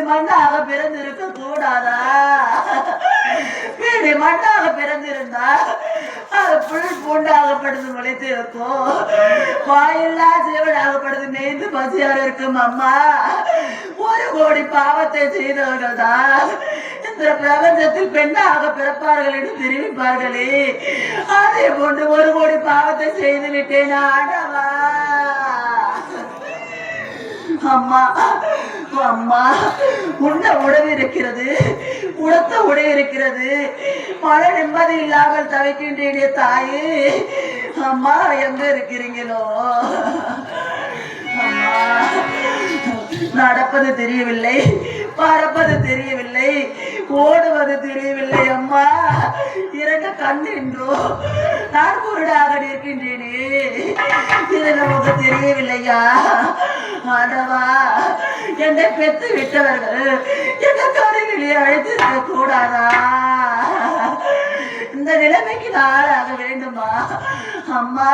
மண்ணாக பிறந்திருக்க கூடாதா? வீடு மண்ணாக பிறந்திருந்தா அது புல் பூண்டாகப்படுது முளைத்திருக்கும். வாயில்லா ஜீவனாகப்படுது மேய்ந்து பசியாக இருக்கும். அம்மா, 1 கோடி பாவத்தை செய்தவர்கள் தான் இந்த பிரபஞ்சத்தில் பெண்ணாக பிறப்பார்கள் என்று தெரிவிப்பார்களே, அதே போன்று 1 கோடி பாவத்தை செய்து விட்டேன் ஆண்டவா. அம்மா, அம்மா, உண்ண உணவு இருக்கிறது, உடுத்த உடை இருக்கிறது, மன நிம்மதி இல்லாமல் தவிக்கின்றேன் தாயே. அம்மா, எங்க இருக்கிறீங்களோ? அம்மா, நடப்பது தெரியவில்லை, பறப்பது தெரியவில்லை, ஓடுவது தெரியவில்லை. அம்மா, 2 கண் என்றோ நான் குருடாக நிற்கின்றேனே, இது நமக்கு தெரியவில்லையா? ஆண்டவா, என்னை பெற்று விட்டவர்கள் எந்த கருவிலே அழைத்திருக்க கூடாதா? இந்த நிலைமைக்கு நாளாக வேண்டுமா? அம்மா,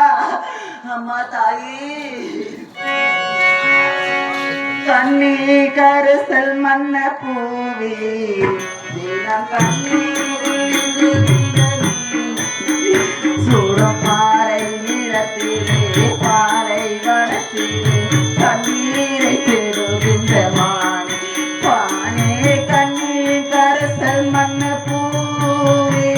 அம்மா தாயே. கண்ணி கருசல் மன்ன பூவே தினம் கண்ணீர் சூரப்பாறை நிலத்திலே பாலை வனத்திலே கண்ணீரை பெறுகின்ற மானே பானே. கண்ணி கருசல் மன்ன பூவே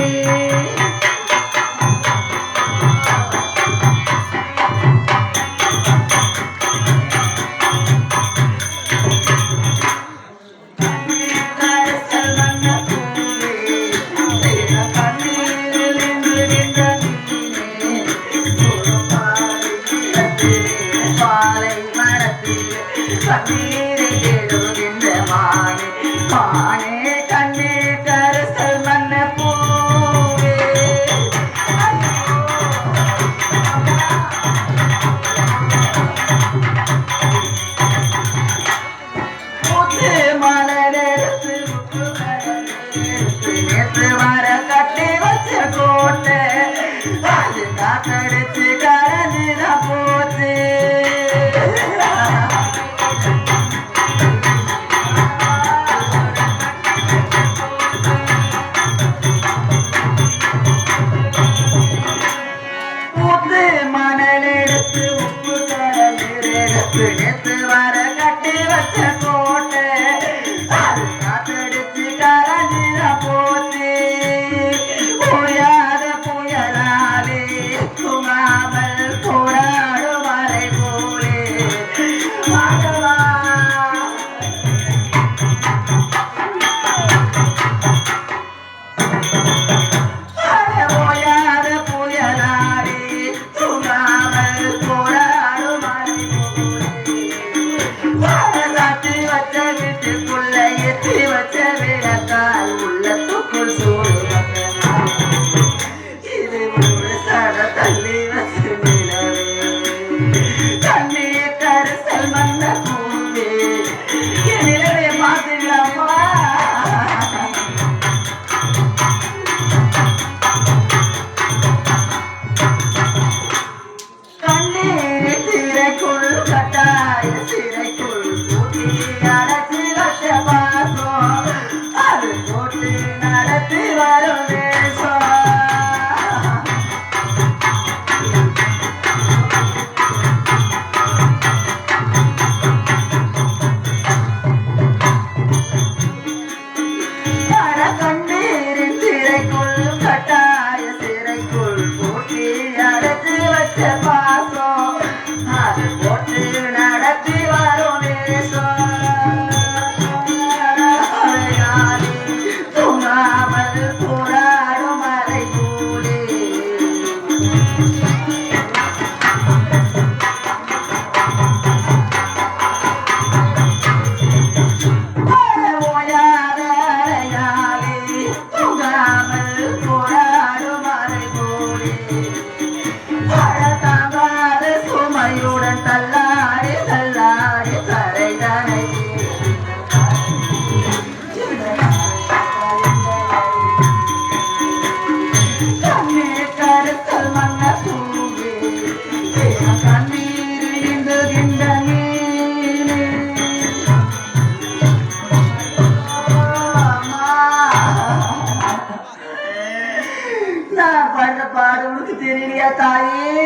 நான் படுற பாடு உனக்கு தெரியலையா தாயே?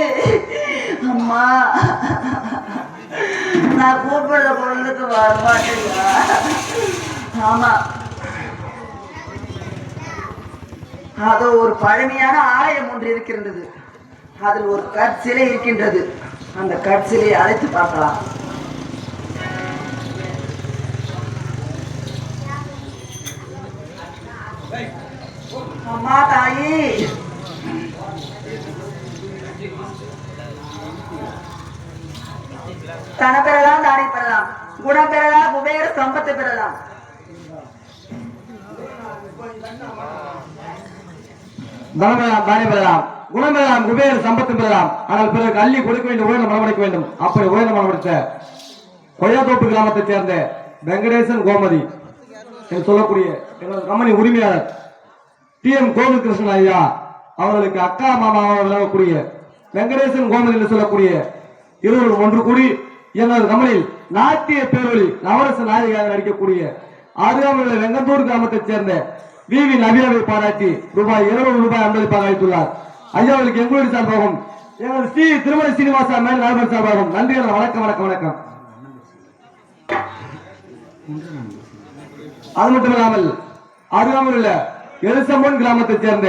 அம்மா நான் கூப்பிடுற பொருளுக்கு வரமாட்டேயா? ஆமா, அதோ ஒரு பழமையான ஆலயம் ஒன்று இருக்கின்றது. அதில் ஒரு கற்சிலை இருக்கின்றது. அந்த கற்சிலையை அழைத்து பார்க்கலாம். அம்மா தாயி, தன பெறலாம், தானி பெறலாம், குணம் பெறலாம், குபேர சம்பத்தை பெறலாம். தனமெல்லாம் தானே பெறலாம், குணம் பெறலாம், குபேர சம்பத்து பெறலாம். ஆனால் பிறகு அள்ளி கொடுக்க வேண்டும், உயர்ந்த மனமடைக்க வேண்டும். அப்படி உயர்ந்த மனமடைத்த கொய்யாத்தோப்பு கிராமத்தைச் சேர்ந்த வெங்கடேசன் கோமதி என்று சொல்லக்கூடிய எங்களது கம்பெனி உரிமையாளர் TM கோவில்கிருஷ்ணன் ஐயா அவர்களுக்கு அக்கா மாமாவாக விளங்கக்கூடிய வெங்கடேசன் கோமதி என்று சொல்லக்கூடிய இருவரும் ஒன்று கூடி எங்களது கம்பெனியில் நாட்டிய பேரொழி நவரச நாயகியாக நடிக்கக்கூடிய ஆறுகாம வெங்கந்தூர் கிராமத்தைச் சேர்ந்த VV நவீனாவை பாராட்டி ரூபாய் 200 அன்பளிப்பாக அளித்துள்ளார். ஐயாவுக்கு எங்களுடைய சார்பாகவும் எங்களது ஸ்ரீ திருமலை சீனிவாசா மேல் நண்பர் சார்பாகவும் நன்றிகள். வணக்கம் வணக்கம் வணக்கம். அது மட்டுமில்லாமல் அருகாமல் உள்ள எருசம்பன் கிராமத்தைச் சேர்ந்த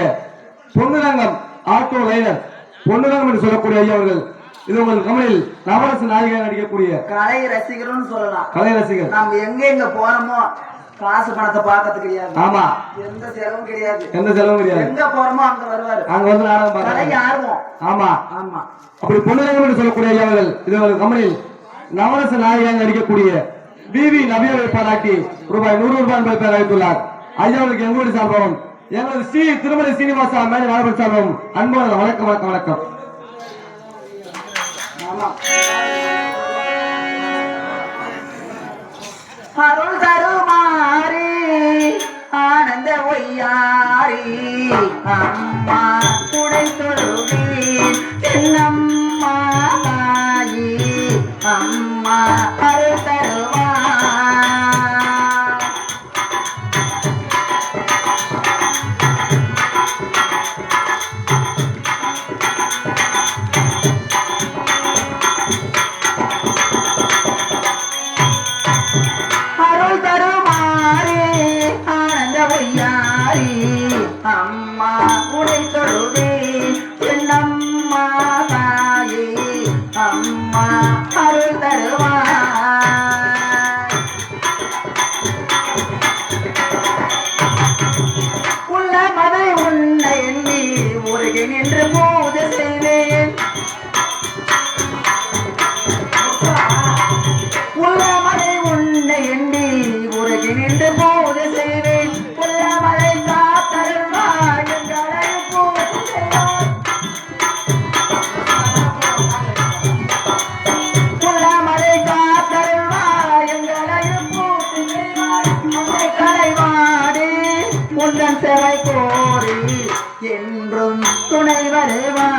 பொன்னுரங்கம் ஆட்டோ லைனர் பொன்னுரங்கம் என்று சொல்லக்கூடிய ஐயா அவர்கள் இது உங்கள் கமலில் நவரச நாயகியாக நடிக்கக்கூடிய கலை ரசிகர்னு சொல்லலாம். கலை ரசிகர். நம்ம எங்க போறோமோ காசு பணத்தை பார்க்கறது கிடையாது. ஆமா, எந்த செலவும் கிடையாது. எந்த செலவும் கிடையாது. எங்க போறோமோ அங்க வருவாரு. அங்க வந்து நாடகம் பார்க்க ஆர்வம். ஆமா ஆமா. அப்படி பொன்னுரங்கம் என்று சொல்லக்கூடிய ஐயா அவர்கள் இது உங்கள் கமலில் நவரச நாயகியாக நடிக்கக்கூடிய VV நவீனாவை பாராட்டி ரூபாய் 100 அன்பளிப்பாக அளித்துள்ளார். ஐயாவுக்கு எங்களுடைய சார்பாகவும் எங்களது ஸ்ரீ திருமலை சீனிவாசா மேல் நண்பர் சார்பாகவும் அன்பான வணக்கம் வணக்கம் வணக்கம். அருள் தருமாறி ஆனந்த ஒய்யாரி அம்மா துணை தொழுவீர் என்னம்மா தாயி அம்மா அருள் தருவா. அம்மா உடை தொழுதே என்னம்மா தாயே அம்மா அருள் தருவாய். உள்ள மதை உன்னை எண்ணி உருகி நின்று பூஜை செய்வேன். உள்ள மதை உன்னை எண்ணி உருகி நின்று பூஜை செய்வேன். உள்ள மலை சேவை கோரி என்றும் துணை வருவார்.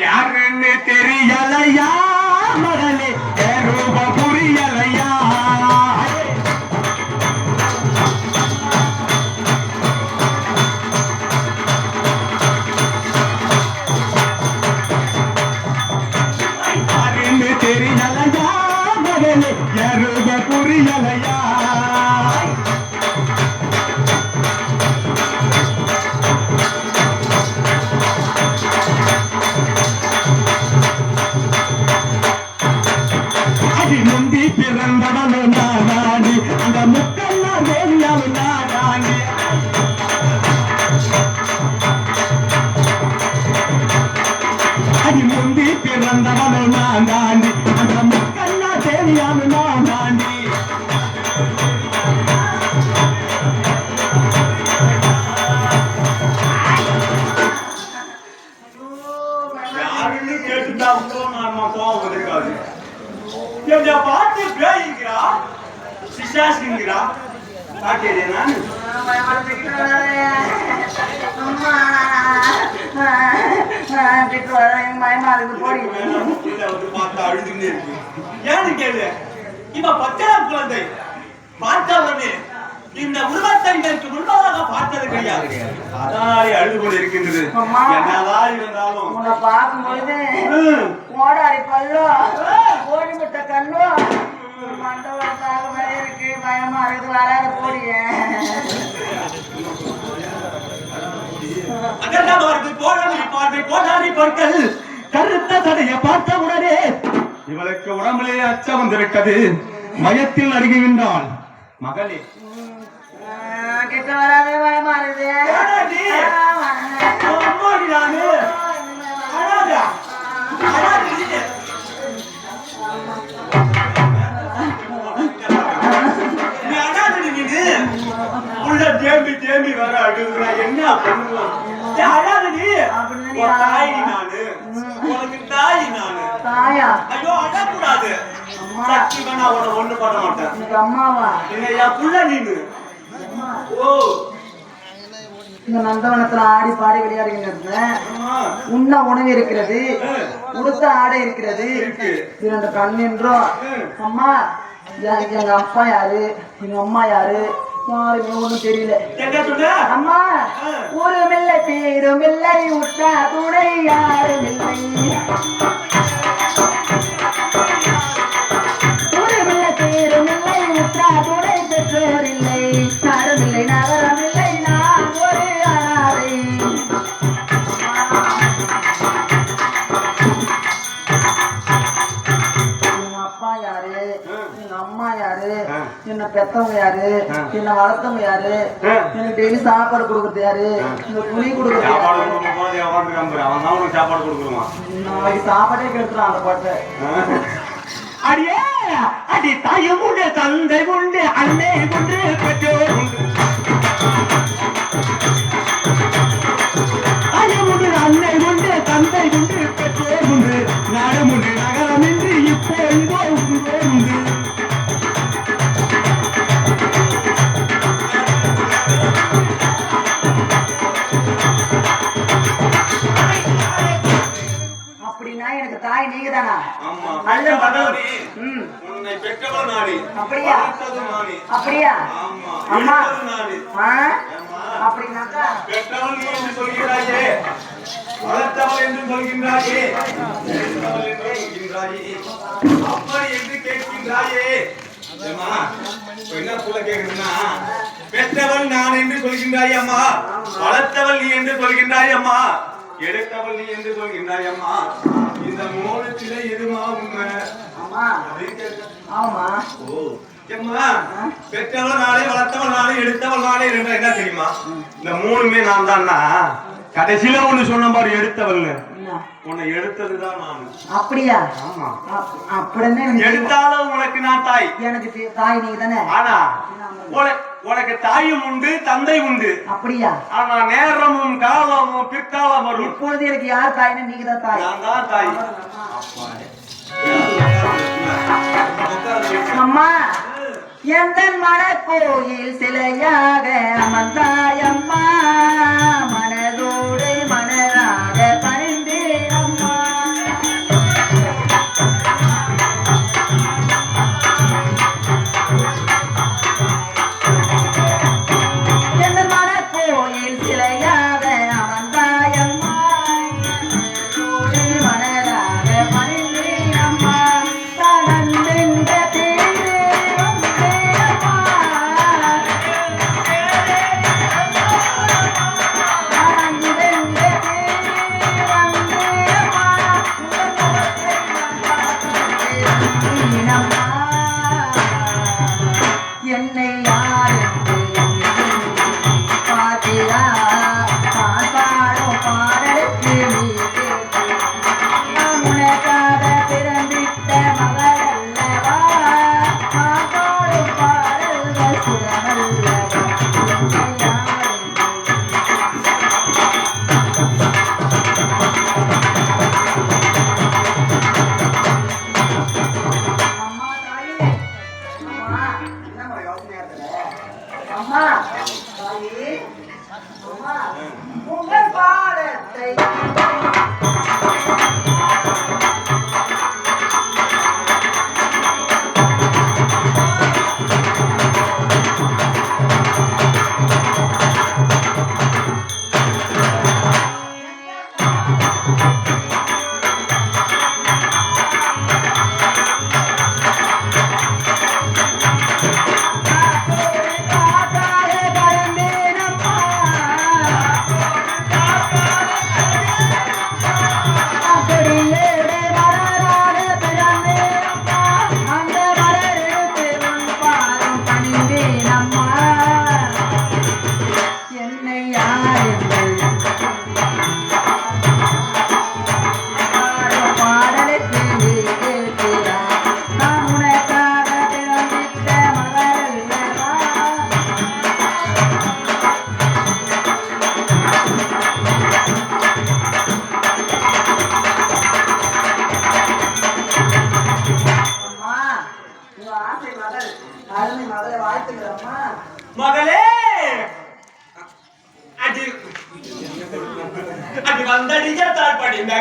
யாருன்னு தெரியலையா மகனே ரூப புரியலையா யாருன்னு தெரியலையா மகனே ரூப புரியலையா முந்தி பிறந்தவனும் நானாண்டி அந்த முக்கெல்லாம் வேலியாவும் நானாண்டி அடி முந்தி பிறந்தவனும் நானாண்டி அந்த முக்கெல்லாம் வேலியாவும் நானாண்டி யாருன்னு கேட்டுட்டா கோவம் வந்திருக்காது எங்க பாட்டு பேய்கிறா சிசாசிங்கிறா பாட்டியதே நான் அழுதுன்னே இருக்கு ஏன்னு கேளு இப்ப 10ஆம் குழந்தை பார்த்தவனே இந்த உருவத்தை இதற்கு முன்பாக பார்த்தது கிடையாது அதனாலே அழுது கொண்டு இருக்கின்றது என்னதான் இருந்தாலும் உன்னை பார்க்கும்போது கோடாரி பல்லோ கோடிமுட்ட கல்லோ மண்டபத்தாக இருக்கு பயமா இருக்குது வராத போடிய கோடாரி பற்கள் கருத்த தடைய பார்த்த உடனே இவளுக்கு உடம்பிலே அச்சம் வந்துவிட்டது மயத்தில் நடுங்குகின்றாள் மகளே கிட்ட வராதே பயமா இருக்குது தேம்பி தேம்பி வர அழுகுறா என்ன பண்ணுவோம் அழாதடி தாய் நானு உனக்கு தாய் நானு தாயா ஐயோ அழக்கூடாது சத்தியமா நான் உன்னை ஒண்ணு பண்ண மாட்டேன் அம்மாவா இல்லையா புள்ள நீனு ஓ இந்த நந்தவனத்துல ஆடி பாடி விளையாடுகின்ற உண்ண உணவு இருக்கிறது உடுத்த ஆடை இருக்கிறது 2 கண் என்றோம் அம்மா எங்க அப்பா யாரு எங்க அம்மா யாரு யாருமே ஒண்ணும் தெரியல அம்மா ஊரும் இல்லை பேரும் இல்லை உற்றா துணை யாரும் இல்லை ஊரும் இல்லை பேரும் இல்லை உற்றா துணை பெற்றோர் இல்லை நாடும் இல்லை நகரம் இல்லை நான் ஒரு அனாதை அப்பா யாரு எங்க அம்மா யாரு என்ன பெத்தவங்க யாரு என்ன வளர்த்தவங்க யாரு எனக்கு டெய்லி சாப்பாடு கொடுக்கறது யாரு இந்த துணி கொடுக்கறது சாப்பாடு கொடுக்குறான் நாளைக்கு சாப்பாடே கெடுத்துறான் அந்த பாட்டை அடியே அடி தாயும் உண்டு தந்தை உண்டு அன்னை உண்டு பெற்றோர் உண்டு தாயும் உண்டு அன்னை உண்டு தந்தை உண்டு பெற்றோர் உண்டு நாடும் உண்டு நகரம் என்று இப்போ இதோ உண்டு அப்படியா? வளர்த்ததும் நானே. அப்படியா? ஆமா, அம்மா. எடுத்ததும் நானே. ஆ? ஏம்மா, அப்படின்னாக்கா பெற்றவள் நீ என்று சொல்கிறாயே, வளர்த்தவள் என்று சொல்கின்றாயே, எடுத்தவள் என்று சொல்கின்றாயே, அப்படி என்று கேட்கின்றாயே. ஏம்மா, இப்ப என்ன சொல்ல கேக்குதுன்னா, பெற்றவள் நான் என்று சொல்கின்றாய் அம்மா, வளர்த்தவள் நீ என்று சொல்கின்றாய் அம்மா, எடுத்தவள் நீ என்று சொல்கின்றாய் அம்மா. இந்த மூலத்திலே எதுமா உண்மை? ஆமா அப்படின்னு கேட்க. ஆமா ஓ, ஏம்மா, பெற்றவள் நாளே, வளர்த்தவள் நாளே, எடுத்தவள் நாளே என்றா என்ன தெரியுமா? இந்த மூணுமே நான் தான்னா, கடைசியில ஒண்ணு சொன்ன மாதிரி எடுத்தவள்னு, என்ன? உன்னை எடுத்ததுதான் நான். அப்படியா? ஆமா, அப்படின்னு எனக்கு எடுத்தாலும் உனக்கு நான் தாய். எனக்கு தாய் நீங்க தானே? ஆனா உனக்கு தாயும் உண்டு, தந்தை உண்டு. அப்படியா? ஆனா நேரமும் காலமும் பிற்காலம் வரும். இப்பொழுது எனக்கு யார் தாய்னா நீங்க தான் தாய். நான் தான் தாய். அம்மா, எந்த மனக்கோயில் சிலையாக அமர்ந்தாயம்மா, மனதோடு மனதாக பணிந்தே அம்மா. எந்த மனக்கோயில் சிலையாக அமர்ந்தாயம்மா, மனதோடு மனதாக பணிந்தே அம்மா. தனந்தென்ற தேரே வந்தே அம்மா, தனந்தென்ற தேரே வந்தே அம்மா. அம்மா, என்னை யார் பாத்திரா, நான் பாடும் பாடலுக்கு நீ உனக்காக பிறந்திட்ட மகள் அல்லவா, நான் பாடும் பாடல்கள் சுகமல்லவா. அம்மா தாயே, அம்மா என்ன யோசனையா இருக்கிற? அம்மா தாயே, அம்மா உங்கள் பாடத்தை காத்தாலே பறந்தேனம்மா, அப்படியே மலராக பிறந்தேனம்மா, அந்த மலருக்கு உன் பாதம் பணிந்தேனம்மா. என்னை யார் பாடலுக்கு நீ கேட்கிறாய், நான் உனக்காக பிறந்திட்ட மகள் அல்லவா. அம்மா, உங்க ஆசை மகள், அருமை மகளை வாழ்த்துக்கிறோம்மா. மகளே, அது அது வந்தடிய தாழ் படிந்த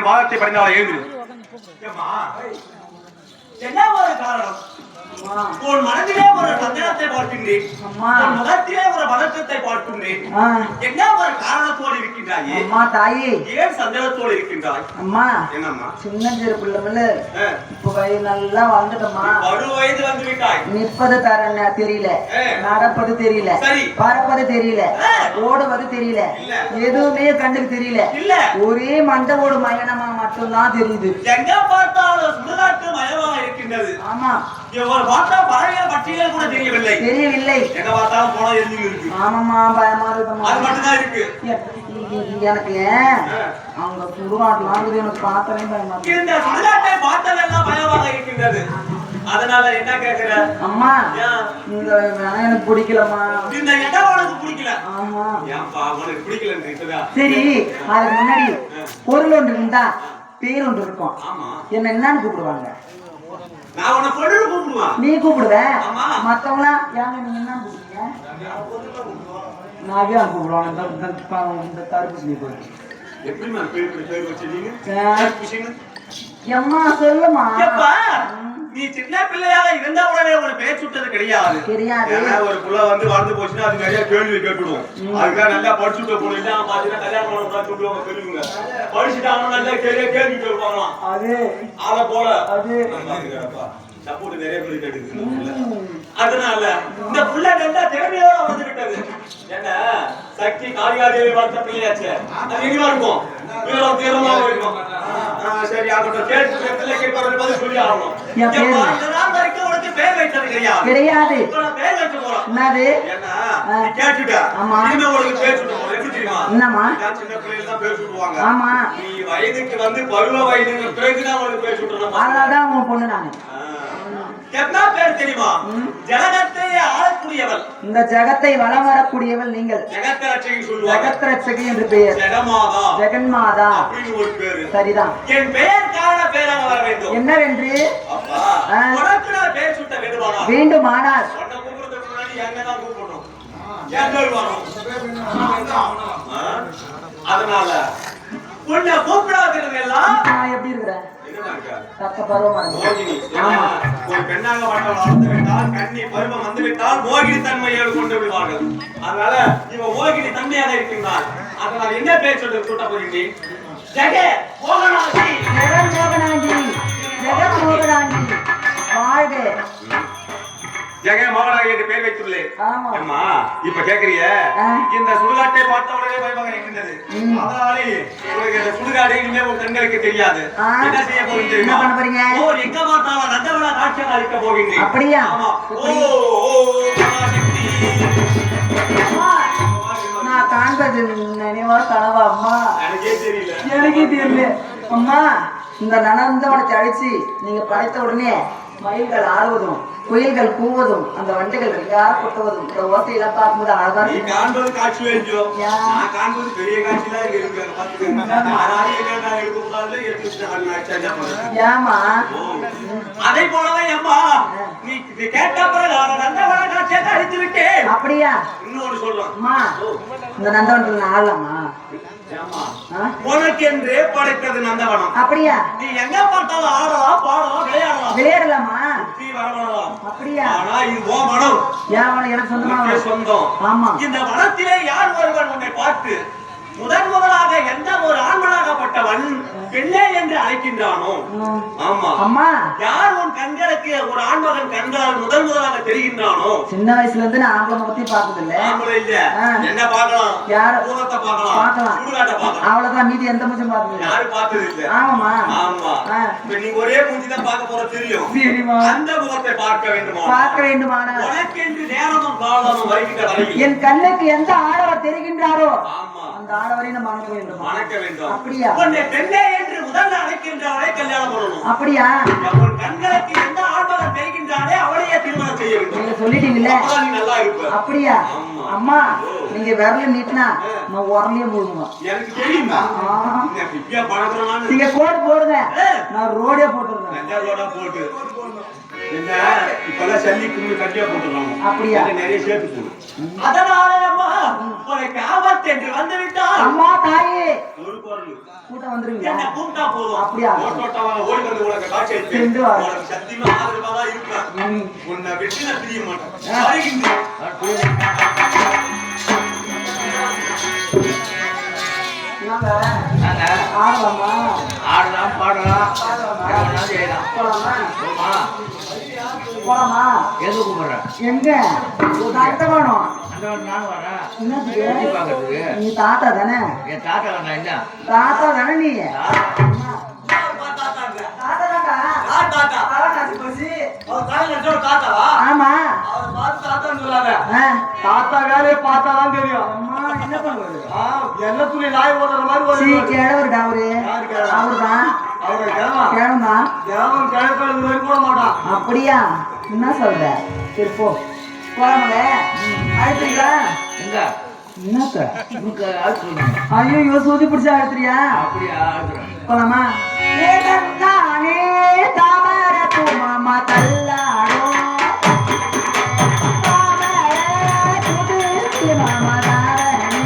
பாதத்தை படிந்தால் எழுது. என்ன ஒரு காரணம்? அம்மா, உன் மனதிலே ஒரு சந்தனத்தை பார்க்கின்றேன், அம்மா. உன் முகத்திலே ஒரு பதற்றத்தை பார்க்கின்றேன். ஆ, என்ன ஒரு காரணத்தோடு இருக்கின்றாயே? அம்மா தாயே, ஏன் சந்தனத்தோடு இருக்கின்றாய்? அம்மா என்னம்மா? சின்ன சிறு பிள்ளைங்கள ஆ, இப்ப நல்லா வளர்ந்துட்டோம்மா. பரு வயது வந்து விட்டாய். நிற்பது தர தெரியல, ஆ. நடப்பது தெரியல, சரி. பறப்பது தெரியல, ஆ. ஓடுவது தெரியல, இல்ல. எதுவுமே கண்ணுக்கு தெரியல. இல்ல. ஒரே மண்டை ஓடு மயனமா மட்டும்தான் தெரியுது. எங்க பார்த்தாலும் சுடுகாட்டு மயமாக இருக்கின்றது. ஆமா, இவரை பார்த்தா பறவைகள் பட்டியல் கூட தெரியவில்லை. தெரியவில்லை. எங்க பார்த்தாலும் போனா எரிஞ்சு இருக்கு. ஆமாம்மா, பயமா இருக்குமா. அது மட்டும்தான் இருக்கு. எனக்கு அவங்க சுடுகாட்டுலாம் இருக்குது, எனக்கு பார்த்தாலே பயமா இருக்கு. இந்த சுடுகாட்டை பார்த்ததெல்லாம் பயமாக இருக்கின்றது. அதனால என்ன கேக்குற? அம்மா ஏன்? இந்த வேணாம் எனக்கு பிடிக்கலம்மா. இந்த இடம் உனக்கு பிடிக்கல? ஆமா. ஏன்பா உனக்கு பிடிக்கலன்னு இருக்குதா? சரி அதுக்கு முன்னாடி பொருள் ஒன்று இருந்தா பேர் ஒன்று இருக்கும். ஆமா. என்ன என்னன்னு கூப்பிடுவாங்க? நான் உன்னை பொண்ணு கூப்பிடுவேன். நீ கூப்பிடுவ. ஆமா. மத்தவங்களாம் ஏங்க நீங்க என்ன கூப்பிடுவீங்க? நாவே கூப்பிடுவாங்க. இந்த தடுப்பு போயிடுச்சு. எப்படிமா பேர் வச்சிருக்கீங்க? எம்மா சொல்லுமா. எப்பா நீ சின்ன பிள்ளையாக இருந்தா உடனே ஒரு பேர் சுட்டது கிடையாது. தெரியாது. ஏன்னா ஒரு புள்ள வந்து வளர்ந்து போச்சுன்னா அது நிறைய கேள்வி கேட்டுடும். அதுக்காக நல்லா படிச்சுட்டு போன இல்ல பாத்தீங்கன்னா கல்யாணம் பண்ண சொல்லுவாங்க பெரியவங்க. படிச்சுட்டு அவன் நல்லா கேள்வி கேட்பாங்களாம். அது அத போல அது சப்போர்ட் நிறைய பேர் கேட்டுருக்கு. அதனால இந்த புள்ள நல்லா திறமையோட வந்து விட்டது. என்ன சக்தி காளியாதேவி வளர்த்த பிள்ளையாச்சு. அது எங்கேயா இருக்கும்? தீரமா இருக்கும். சரி ஆகட்டும். கேட்டு பிள்ளை கேட்பாரு பதில் சொல்லி ஆகணும். இதனால் வரைக்கும் உனக்கு பேர் வைத்தது கிடையாது. இப்ப நான் பேர் வைக்க போறேன். என்னது? ஏன்னா நீ கேட்டுட்ட. இனிமே உனக்கு பேர் சுட்டு போறேன். எப்படி தெரியுமா? என்னம்மா? சின்ன பிள்ளைகள் தான் பேர் சுட்டுவாங்க. ஆமா. நீ வயதுக்கு வந்து பருவ வயதுக்கு பிறகுதான் உனக்கு பேர் சுட்டணும். அதனாலதான் உன் பொண்ணு நானு. என்ன பேர் தெரியுமா? ஜகத்தை ஆளக்கூடியவள். இந்த ஜகத்தை வலம் வரக்கூடியவள் நீங்கள். ஜகத்ரட்சகி சொல்லுவாங்க. ஜகத்ரட்சகி என்று பெயர். ஜெகமாதா. ஜெகன்மாதா அப்படின்னு ஒரு பேரு. சரிதான். என் பெயர் காரண பேராக வர வேண்டும். என்னவென்று? அப்பா உனக்கு நான் பேர் சுட்ட வேண்டுமானால். வேண்டுமானால் உன்னை கூப்பிடுறதுக்கு முன்னாடி என்னதான் கூப்பிடணும்? என் பேர் வரணும். அதனால உன்னை கூப்பிடாதது எல்லாம் நான் எப்படி இருக்கிறேன்? என்னதான் இருக்கா? தக்க பருவமா மோகினி. ஆமா. ஒரு பெண்ணாக வளர்ந்து வளர்ந்து விட்டால் கண்ணி பருவம் வந்து விட்டால் மோகினி தன்மையோடு கொண்டு விடுவார்கள். அதனால இவ மோகினி தன்மையாக இருக்கின்றாள். அதனால என்ன பேர் சொல்லி கூட்ட போகிறீங்க? ஜெக மோகனாண்டி. ஜெகன் மோகனாண்டி. ஜெகன் மோகனாண்டி வாழ்க. ஜெக மோகனாண்டி என்று பேர் வைத்துள்ளேன். ஆமா. அம்மா இப்ப கேக்குறிய இந்த சுடுகாட்டை பார்த்த உடனே பயமாக இருக்கின்றது. அதனாலே உங்களுக்கு இந்த சுடுகாடு இனிமே உங்க கண்களுக்கு தெரியாது. என்ன செய்ய போறீங்க தெரியுமா? என்ன பண்ண போறீங்க? ஓ எங்க பார்த்தாலும் நந்தவன காட்சியாக அளிக்க போகின்றேன். அப்படியா? ஆமா. ஓ மகாசக்தி. நான் காண்பது நினைவா கனவா அம்மா? எனக்கே தெரியல. எனக்கே தெரியல அம்மா. இந்த நனந்தவனத்தை அழிச்சு நீங்க படைத்த உடனே மயில்கள் ஆடுவதும் குயில்கள் கூவதும் அந்த வண்டுகள் யார் கொட்டுவதும் இந்த ஓசையெல்லாம் பார்க்கும்போது அழகா நீ காண்பது காட்சி வேண்டியும் நான் காண்பது பெரிய காட்சி தான் இங்க இருக்கு. பாத்துக்கோங்க. ஏமா அதை போலதான் அம்மா நீ கேட்ட பிறகு நந்தவன காட்சியை அழித்து விட்டேன். அப்படியா? இன்னொரு சொல்றேன் அம்மா இந்த நந்தவனத்தில் நான் ஆடலாமா? உனக்கு என்று படைத்தது நந்தவனம். அப்படியா? நீ எங்க பார்த்தாலும் ஆடலாம் பாடலாம் விளையாடலாம். விளையாடலாமா? வரலாம். அப்படியா? ஆனா இது ஓ மனம். ஏன் மனம்? எனக்கு சொந்தமா சொந்தம். ஆமா. இந்த வனத்திலே யார் ஒருவன் உன்னை பார்த்து முதலாக எந்த ஒரு ஆண்மனாகப்பட்டவன் பெண்ணே என்று அழைக்கின்றானோ ஆமா அம்மா யார் உன் கண்களுக்கு ஒரு ஆண்மகன் கண்களால் முதலாக தெரிகின்றானோ. சின்ன வயசுல இருந்து நான் ஆம்பளை பத்தி பார்த்தது இல்ல. ஆம்பளை இல்ல என்ன பார்க்கலாம்? யார பூரத்தை பார்க்கலாம், சுடுகாட்டை பார்க்கலாம். அவ்வளவுதான். மீதி எந்த மூஞ்சும் பார்த்தது இல்ல. யாரும் பார்த்தது இல்ல. ஆமாமா. ஆமா. இப்ப நீ ஒரே மூஞ்சி தான் பார்க்க போற தெரியும். சரிமா. அந்த முகத்தை பார்க்க வேண்டுமா? பார்க்க வேண்டுமானா உனக்கு என்று நேரமும் காலமும் வருகின்ற வரையில் என் கண்ணுக்கு எந்த ஆடவர் தெரிகின்றாரோ ஆமா அந்த ஆடவரை நம்ம மணக்க வேண்டும். மணக்க வேண்டும். அப்படியா? உன்னை பெண்ணே என்று முதல்ல அழைக்கின்றவரை கல்யாணம் பண்ணணும். அப்படியா? உன் கண்களுக்கு எந்த ஆண்மகன் தெரிகின்றானே அவளையே திருமணம் செய்ய வேண்டும். நீங்க சொல்லிட்டீங்களே. அப்பதான் நீ நல்லா இருப்ப. அப்படியா? அம்மா நீங்க விரல நீட்டினா நான் உரலையே போடுவேன். எனக்கு தெரியுமா? இப்படியா பழக்கிறோம். நீங்க கோடு போடுங்க நான் ரோடே போட்டுருந்தேன். ரோடா போட்டு என்ன இப்பெல்லாம் சல்லி கும்பி கட்டியா போட்டுருக்காங்க. அப்படியா? நிறைய சேர்த்து போடு. அதனால அம்மா உனக்கு ஆபத்து என்று வந்து விட்டால் அம்மா தாயே ஒரு குரல் கூட்டம் வந்துருங்க. என்ன கூட்டா போதும். அப்படியா? ஓட்டோட்டமாக ஓடி வந்து உனக்கு காட்சி அளிப்பேன். உனக்கு சத்தியமா ஆதரவாக இருப்பேன். உன்னை விட்டு நான் பிரிய மாட்டேன். வருகின்றேன். ஆடலாமா? ஆடலாம் பாடலாம் போலாமா? எது கூப்பிடுறேன்? எங்க தாத்தா வேணும்? நானும் வரேன். என்னத்துக்கு? நீ தாத்தா தானே? என் தாத்தா வரேன். என்ன தாத்தா தானே நீ? ஆமா. தாத்தா வேலையை பார்த்தாதான் தெரியும். என்ன பண்ணுவாரு? என்ன துணி நாய் ஓடுற மாதிரி கிழவருடா அவரு. அவருதான் அவரை கிழவன் கிழமா கிழவன் கிழக்கால போட மாட்டான். அப்படியா? என்ன சொல்ற? சரி போ போலாமல. அழுத்துறீங்களா? எங்க என்னத்த? உனக்கு ஆள் சொல்லுங்க. ஐயோ சூதி பிடிச்சா அழுத்துறியா? அப்படியா ஆகுறேன். போலாமா? ஏகந்தானே தாமர பூமாமா தள்ளாடும் தாமர புது மாமா தாரணி.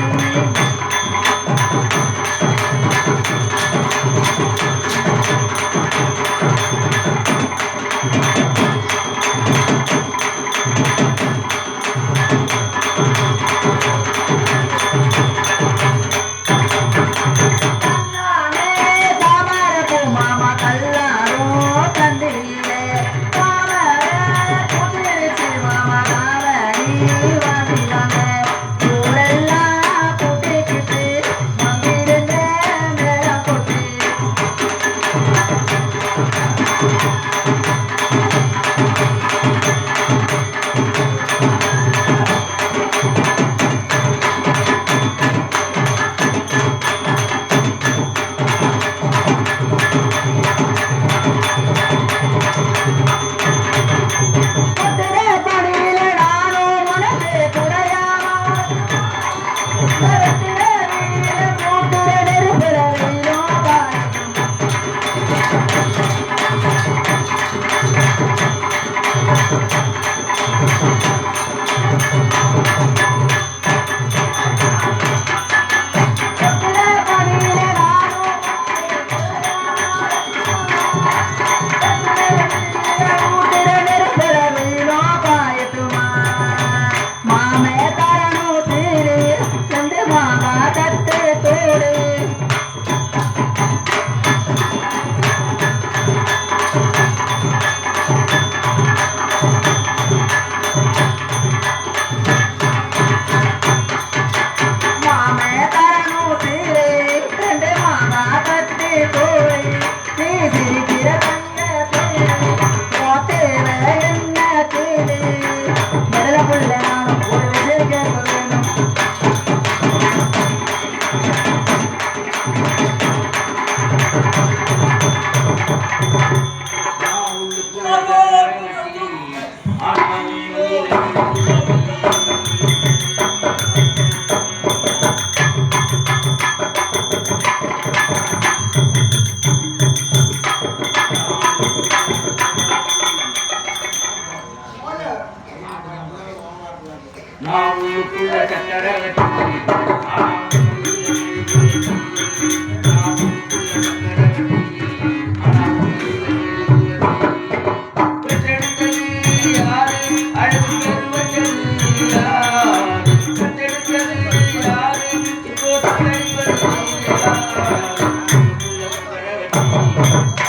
Thank you.